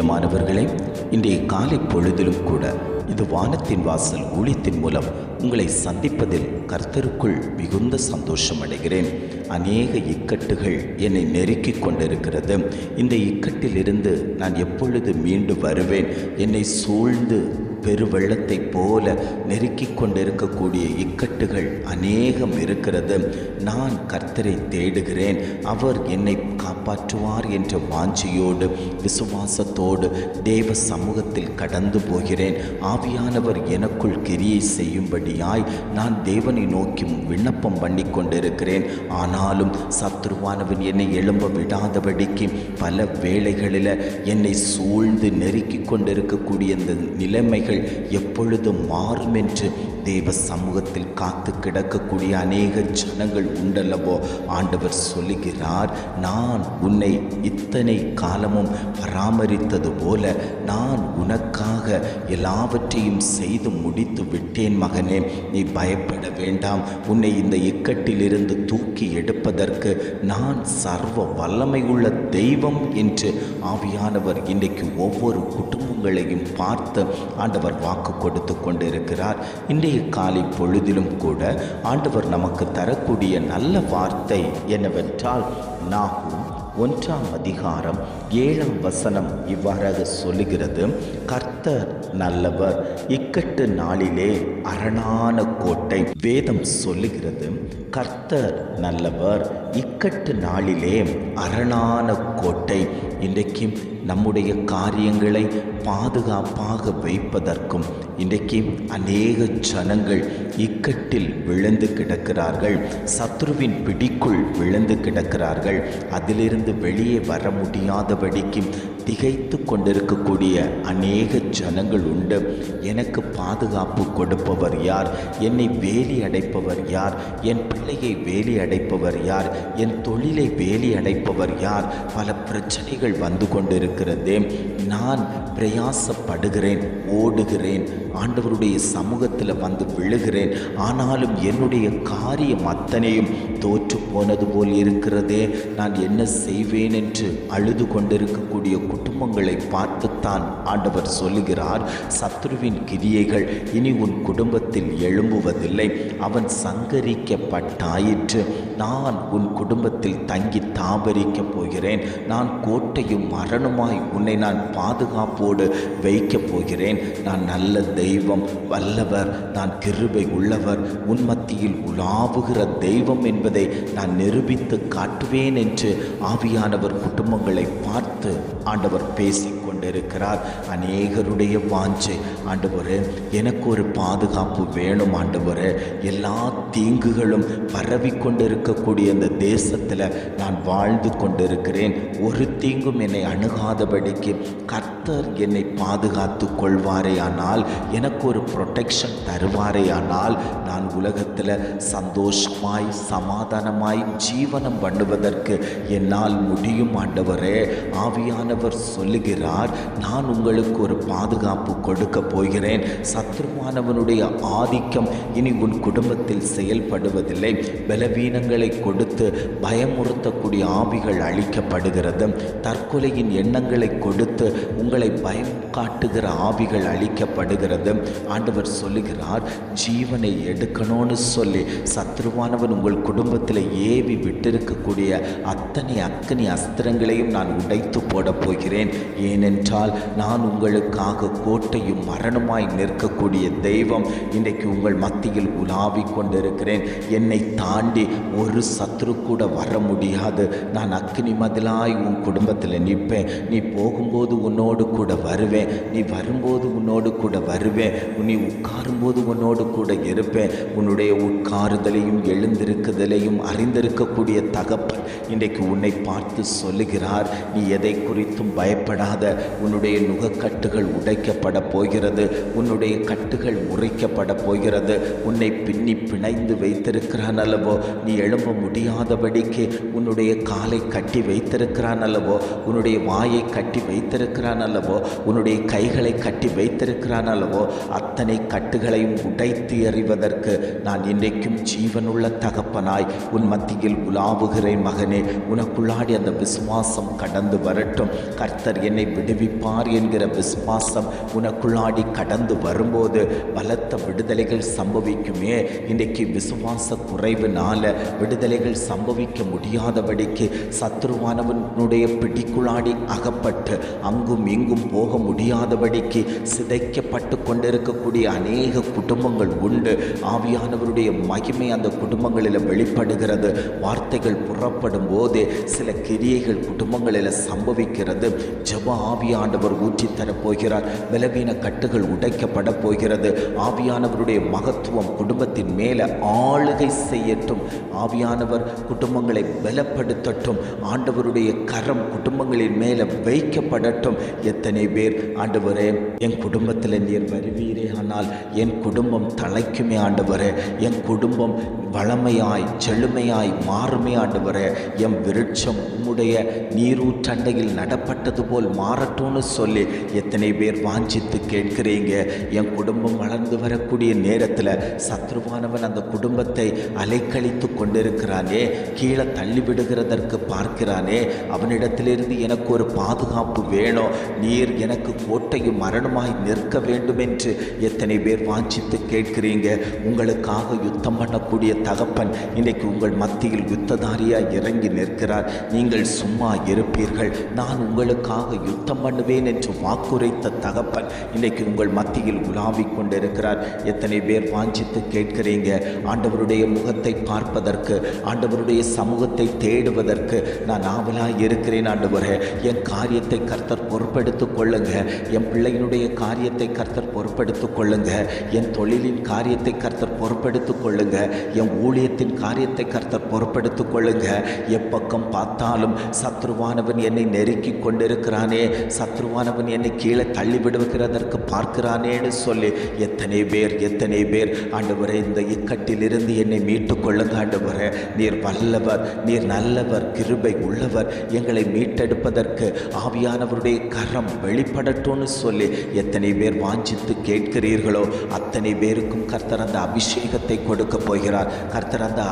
பிரியமானவர்களே, இன்றைய காலை பொழுதிலும் கூட இது வானத்தின் வாசல் ஊழியத்தின் மூலம் உங்களை சந்திப்பதில் கர்த்தருக்குள் மிகுந்த சந்தோஷம் அடைகிறேன். அநேக இக்கட்டுகள் என்னை நெருக்கிக் கொண்டிருக்கிறது. இந்த இக்கட்டிலிருந்து நான் எப்பொழுது மீண்டு வருவேன்? என்னை சூழ்ந்து பெருவெள்ளத்தை போல நெருக்கிக் கொண்டிருக்கக்கூடிய இக்கட்டுகள் அநேகம் இருக்கிறது. நான் கர்த்தரை தேடுகிறேன், அவர் என்னை காப்பாற்றுவார் என்ற வாஞ்சையோடு விசுவாசத்தோடு தேவ சமூகத்தில் கடந்து போகிறேன். ஆவியானவர் எனக்குள் கிரியை செய்யும்படியாய் நான் தேவனை நோக்கி விண்ணப்பம் பண்ணி கொண்டிருக்கிறேன். ஆனாலும் சத்துருவானவன் என்னை எழும்ப விடாதபடிக்கு பல வேளைகளில் என்னை சூழ்ந்து நெருக்கிக் கொண்டிருக்கக்கூடிய இந்த நிலைமைகள் எப்பொழுதும் மாறும் என்று தேவ சமூகத்தில் காத்து கிடக்கக்கூடிய அநேக ஜனங்கள் உண்டல்லவோ. ஆண்டவர் சொல்லுகிறார், நான் உன்னை இத்தனை காலமும் பராமரித்தது போல நான் உனக்காக எல்லாவற்றையும் செய்து முடித்து விட்டேன் மகனே, நீ பயப்பட வேண்டாம். உன்னை இந்த இக்கட்டிலிருந்து தூக்கி எடுப்பதற்கு நான் சர்வ வல்லமை உள்ள தெய்வம் என்று ஆவியானவர் இன்றைக்கு ஒவ்வொரு குடும்பங்களையும் பார்த்து ஆண்டவர் வாக்கு கொடுத்து கொண்டிருக்கிறார். இன்றைய காலை பொழுதிலும் கூட ஆண்டவர் நமக்கு தரக்கூடிய நல்ல வார்த்தை என்னவென்றால், நாகூம் 1:7 இவ்வாறாக சொல்லுகிறது, கர்த்தர் நல்லவர், இக்கட்டு நாளிலே அரணான கோட்டை. வேதம் சொல்லுகிறது, கர்த்தர் நல்லவர், இக்கட்டு நாளிலே அரணான கோட்டை. இன்றைக்கு நம்முடைய காரியங்களை பாதுகாப்பாக வைப்பதற்கும் இன்றைக்கு அநேக ஜனங்கள் இக்கட்டில் விழுந்து கிடக்கிறார்கள், சத்ருவின் பிடிக்குள் விழுந்து கிடக்கிறார்கள். அதிலிருந்து வெளியே வர முடியாதபடிக்கு திகைத்து கொண்டிருக்கக்கூடிய அநேக ஜனங்கள் உண்டு. எனக்கு பாதுகாப்பு கொடுப்பவர் யார்? என்னை வேலி அடைப்பவர் யார்? என் பிள்ளையை வேலி அடைப்பவர் யார்? என் தொழிலை வேலி அடைப்பவர் யார்? பல பிரச்சனைகள் வந்து கொண்டிருக்கிறதே. நான் பிரயாசப்படுகிறேன், ஓடுகிறேன், ஆண்டவருடைய சமூகத்தில் வந்து விழுகிறேன். ஆனாலும் என்னுடைய காரியம் அத்தனையும் தோற்று போனது போல் இருக்கிறதே. நான் என்ன செய்வேன் என்று அழுது கொண்டிருக்கக்கூடிய குடும்பங்களை பார்த்துத்தான் ஆண்டவர் சொல்லுகிறார், சத்ருவின் கிரியைகள் இனி உன் குடும்பத்தில் எழும்புவதில்லை. அவன் சங்கரிக்கப்பட்டாயிற்று. நான் உன் குடும்பத்தில் தங்கி தாபரிக்கப் போகிறேன். நான் கோட்டையும் மரணமாய் உன்னை நான் பாதுகாப்போடு வைக்கப் போகிறேன். நான் நல்ல தெய்வம், வல்லவர், நான் கிருபை உள்ளவர், உன் மத்தியில் உலாவுகிற தெய்வம் என்பதை நான் நிரூபித்து காட்டுவேன் என்று ஆவியானவர் குடும்பங்களை பார்த்து ஆண்டவர் பேசிக் கொண்டிருக்கிறார். அநேகருடைய வாஞ்சை, ஆண்டவரே எனக்கு ஒரு பாதுகாப்பு வேணும் ஆண்டவரே, எல்லா தீங்குகளும் பரவி கொண்டிருக்கக்கூடிய இந்த தேசத்தில் நான் வாழ்ந்து கொண்டிருக்கிறேன், ஒரு தீங்கும் என்னை அணுகாதபடிக்கு கர்த்தர் என்னை பாதுகாத்து கொள்வாரே ஆனால், எனக்கு ஒரு ப்ரொடெக்ஷன் தருவாரே ஆனால், நான் உலகத்தில் சந்தோஷமாய் சமாதானமாய் ஜீவனம் பண்ணுவதற்கு என்னால் முடியும் ஆண்டவரே. ஆவியானவர் சொல்லுகிறார், நான் உங்களுக்கு ஒரு பாதுகாப்பு கொடுக்க போகிறேன். சத்ருவானவனுடைய ஆதிக்கம் இனி உன் குடும்பத்தில் செயல்படுவதில்லை. பலவீனங்களை கொடுத்து பயமுறுத்தக்கூடிய ஆவிகள் அழிக்கப்படுகிறது. தற்கொலையின் எண்ணங்களை கொடுத்து உங்களை பயம் காட்டுகிற ஆவிகள் அழிக்கப்படுகிறது. ஆண்டவர் சொல்லுகிறார், ஜீவனை எடுக்கணும்னு சொல்லி சத்ருவானவன் உங்கள் குடும்பத்தில் ஏவி விட்டிருக்கக்கூடிய அத்தனை அக்கினி அஸ்திரங்களையும் நான் உடைத்து போட போகிறேன். ஏனென்றால் நான் உங்களுக்காக கோட்டையும் மரணமாய் நிற்கக்கூடிய தெய்வம். இன்றைக்கு உங்கள் மத்தியில் உலாவிக் கொண்டிருக்கிறேன். என்னை தாண்டி ஒரு சத்ரு கூட வர முடியாது. நான் அக்கினி மதிலாய் உன் குடும்பத்தில் நிற்பேன். நீ போகும்போது உன்னோடு கூட வருவேன், நீ வரும்போது உன்னோடு கூட வருவேன், நீ உட்காரும்போது உன்னோடு கூட இருப்பேன். உன்னுடைய உட்காருதலையும் எழுந்திருக்குதலையும் அறிந்திருக்கக்கூடிய தகப்பன் இன்றைக்கு உன்னை பார்த்து சொல்லுகிறார், நீ எதை குறித்தும் பயப்படாத. உன்னுடைய நுகக்கட்டுகள் உடைக்கப்பட போகிறது, உன்னுடைய கட்டுகள் முறிக்கப்பட போகிறது. உன்னை பின்னி பிணைந்து வைத்திருக்கிறான் அல்லவோ, நீ எழும்ப முடியாதபடிக்கு உன்னுடைய காலை கட்டி வைத்திருக்கிறான் அல்லவோ, உன்னுடைய வாயை கட்டி வைத்திருக்கிறான் அல்லவோ, அல்லவோ, உன்னுடைய கைகளை கட்டி வைத்திருக்கிறான் அல்லவோ, அத்தனை கட்டுகளையும் உடைத்து எறிவதற்கு நான் இன்றைக்கும் ஜீவனுள்ள தகப்பனாய் உன் மத்தியில் உலாவுகிறேன். மகனே, உனக்குள்ளாடி அந்த விசுவாசம் கடந்து வரட்டும். கர்த்தர் என்னை விடுவிப்பார் என்கிற விசுவாசம் உனக்குள்ளாடி கடந்து வரும்போது பலத்த விடுதலைகள் சம்பவிக்குமே. இன்றைக்கு விசுவாச குறைவுனால விடுதலைகள் சம்பவிக்க முடியாதபடிக்கு சத்ருவானவனுடைய பிடிக்குள்ளாடி அகப்பட்டு அங்கும் இங்கும் போக முடியாதபடிக்கு சிதைக்கப்பட்டு கொண்டிருக்கக்கூடிய அநேக குடும்பங்கள் உண்டு. ஆவியானவருடைய மகிமை அந்த குடும்பங்களில் வெளிப்படுகிறது. வார்த்தைகள் புறப்படும் போதே சில கிரியைகள் குடும்பங்களில் சம்பவிக்கிறது. ஜெப ஆவியானவர் ஊற்றித்தரப் போகிறார். பலவீன கட்டுகள் உடைக்கப்பட போகிறது. ஆவியானவருடைய மகத்துவம் குடும்பத்தின் மேலே ஆளுகை செய்யட்டும். ஆவியானவர் குடும்பங்களை பலப்படுத்தட்டும். ஆண்டவருடைய கரம் குடும்பங்களின் மேலே வைக்கப்படட்டும். எத்தனை பேர் ஆண்டவரே என் குடும்பத்தில் நீர் வருவீரே, ஆனால் என் குடும்பம் தலைக்குமே ஆண்டவரே, என் குடும்பம் வளமையாய் செழுமையாய் மாறுமே ஆண்டவரே, என் விருட்சம் உம்முடைய நீரூற்றண்டையில் நடப்பட்டது போல் மாறட்டும்னு சொல்லி எத்தனை பேர் வாஞ்சித்து கேட்கிறீங்க. என் குடும்பம் வளர்ந்து வரக்கூடிய நேரத்தில் சத்ருவானவன் அந்த குடும்பத்தை அலைக்கழித்து கொண்டிருக்கிறானே, கீழே தள்ளிவிடுகிறதற்கு பார்க்கிறானே, அவனிடத்திலிருந்து எனக்கு ஒரு பாதுகாப்பு வேணும், நீர் எனக்கு கோட்டையும் மரணமாய் நிற்க வேண்டும் என்று எத்தனை பேர் வாஞ்சித்து கேட்கிறீங்க. உங்களுக்காக யுத்தம் பண்ணக்கூடிய தகப்பன் இன்றைக்கு உங்கள் மத்தியில் யுத்ததாரியாய் இறங்கி நிற்கிறார். நீங்கள் சும்மா இருப்பீர்கள், நான் உங்களுக்காக யுத்தம் பண்ணுவேன் என்று வாக்குரைத்த தகப்பன் இன்றைக்கு உங்கள் மத்தியில் உலாவிக் கொண்டிருக்கிறார். எத்தனை பேர் வாஞ்சித்து கேட்கிறீங்க, ஆண்டவருடைய முகத்தை பார்ப்பதற்கு, ஆண்டவருடைய சமூகத்தை தேடுவதற்கு நான் ஆவலாய் இருக்கிறேன். ஆண்டவரே, என் காரியத்தை கர்த்தர் பொறுப்பெடுத்துக் கொள்ளுங்க, என் பிள்ளையினுடைய காரியத்தை கர்த்தர் பொறுப்பெடுத்துக் கொள்ளுங்க, என் தொழிலின் காரியத்தை கர்த்தர் பொறுப்பெடுத்துக் கொள்ளுங்க, என் ஊழியத்தின் காரியத்தை கர்த்தர் பொறுப்பெடுத்துக் கொள்ளுங்க. எப்பக்கம் பார்த்தாலும் சத்ருவானவன் என்னை நெருக்கி கொண்டிருக்கிறானே, சத்ருவானவன் என்னை கீழே தள்ளிவிடுகிறதற்கு பார்க்கிறானேன்னு சொல்லி எத்தனை பேர் ஆண்டவரே இந்த இக்கட்டிலிருந்து என்னை மீட்டுக் கொள்ளுங்க. ஆண்டவரே, நீர் வல்லவர், நீர் நல்லவர், கிருபை உள்ளவர், எங்களை மீட்டெடுப்பதற்கு ஆவியானவருடைய கரம் வெளிப்படட்டும்னு சொல்லி எத்தனை பேர் வாஞ்சித்து கேட்கிறீர்களோ அத்தனை பேருக்கும் கர்த்தர் அந்த அபிஷேகத்தை கொடுக்க போகிறார். கர்த்தர் அந்த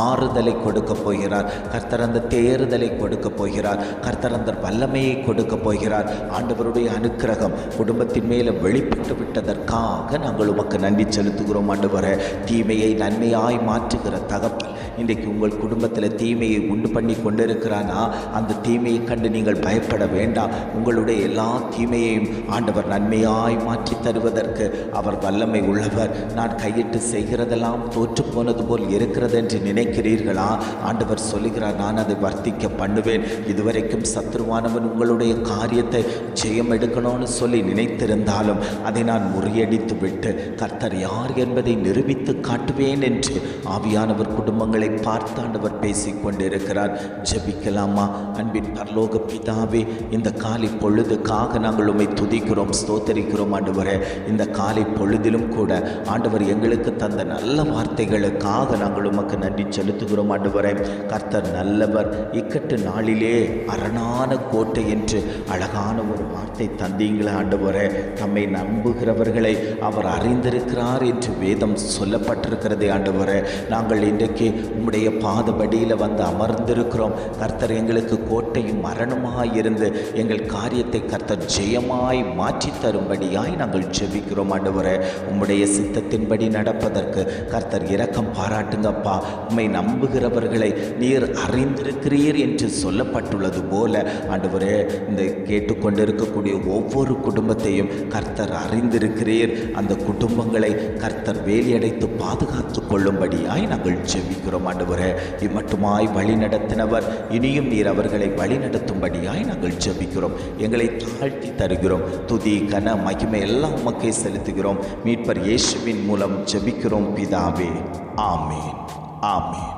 ஆறுதலை கொடுக்க போகிறார். கர்த்தர் அந்த தேறுதலை கொடுக்க போகிறார். கர்த்தர் அந்த வல்லமையை கொடுக்க போகிறார். ஆண்டவருடைய அனுக்கிரகம் குடும்பத்தின் மேலே வெளிப்பட்டு விட்டதற்காக நாங்கள் உமக்கு நன்றி செலுத்துகிறோம். ஆண்டவரே, தீமையை நன்மையாய் மாற்றுகிற தகப்பன் இன்றைக்கு உங்கள் குடும்பத்தில் தீமையை உண்டு பண்ணி கொண்டிருக்கிறானா, அந்த தீமையை கண்டு நீங்கள் பயப்பட வேண்டாம். உங்களுடைய எல்லா தீமையையும் ஆண்டவர் நன்மையாய் மாற்றி தருவதற்கு அவர் வல்லமை உள்ளவர். நான் கையிட்டு செய்கிறதெல்லாம் தோற்று போனது போல் இருக்கிறது என்று நினைக்கிறீர்களா? ஆண்டவர் சொல்லுகிறார், நான் அதை வர்த்திக்க பண்ணுவேன். இதுவரைக்கும் சத்ருவானவன் உங்களுடைய காரியத்தை ஜெயம் எடுக்கணும்னு சொல்லி நினைத்திருந்தாலும் அதை நான் முறியடித்து விட்டு கர்த்தர் யார் என்பதை நிரூபித்து காட்டுவேன் என்று ஆவியானவர் குடும்பங்களை பார்த்து ஆண்டவர் பேசிக் கொண்டிருக்கிறார். ஜெபிக்கலாமா? அன்பின் பரலோக பிதாவே, இந்த காலை பொழுதுக்காக நாங்கள் உம்மை துதிக்கிறோம், ஸ்தோத்தரிக்கிறோம். ஆண்டவரே, இந்த காலை பொழுதிலும் கூட ஆண்டவர் எங்களுக்கு தந்த நல்ல வார்த்தைகளுக்காக நாங்கள் உமக்கு நன்றி செலுத்துகிறோம். ஆண்டவரே, கர்த்தர் நல்லவர், இக்கட்டு நாளிலே அரணான கோட்டை என்று அழகான ஒரு வார்த்தை தந்தீங்களே. ஆண்டவரே, தம்மை நம்புகிறவர்களை அவர் அறிந்திருக்கிறார் என்று வேதம் சொல்லப்பட்டிருக்கிறதே. ஆண்டவரே, நாங்கள் இன்றைக்கு உம்முடைய பாதபடியில் வந்து அமர்ந்திருக்கிறோம். கர்த்தர் எங்களுக்கு கோட்டையும் மரணமாக இருந்து எங்கள் காரியத்தை கர்த்தர் ஜெயமாய் மாற்றி தரும்படியாய் நாங்கள் ஜெபிக்கிறோம். ஆண்டவரே, உம்முடைய சித்தத்தின்படி நடப்பதற்கு கர்த்தர் இரக்கம் பாராட்டுங்கப்பா. உம்மை நம்புகிறவர்களை நீர் அறிந்திருக்கிறீர் என்று சொல்லப்பட்டுள்ளது போல ஆண்டவரே, இந்த கேட்டுக்கொண்டிருக்கக்கூடிய ஒவ்வொரு குடும்பத்தையும் கர்த்தர் அறிந்திருக்கிறீர். அந்த குடும்பங்களை கர்த்தர் வேலியடைத்து பாதுகாத்து கொள்ளும்படியாய் நாங்கள் ஜெபிக்கிறோம். ஆண்டவரே, இம்மட்டுமாய் வழி நடத்தினவர் இனியும் நீர் அவர்களை வழி நடத்தும்படியாய் நாங்கள் ஜெபிக்கிறோம். எங்களை தாழ்த்தி தருகிறோம். துதி கன மகிமை எல்லாம் உமக்கே செலுத்துகிறோம். மீட்பர் இயேசுவின் மூலம் ஜெபிக்கிறோம் பிதாவே. ஆமேன், ஆமேன்.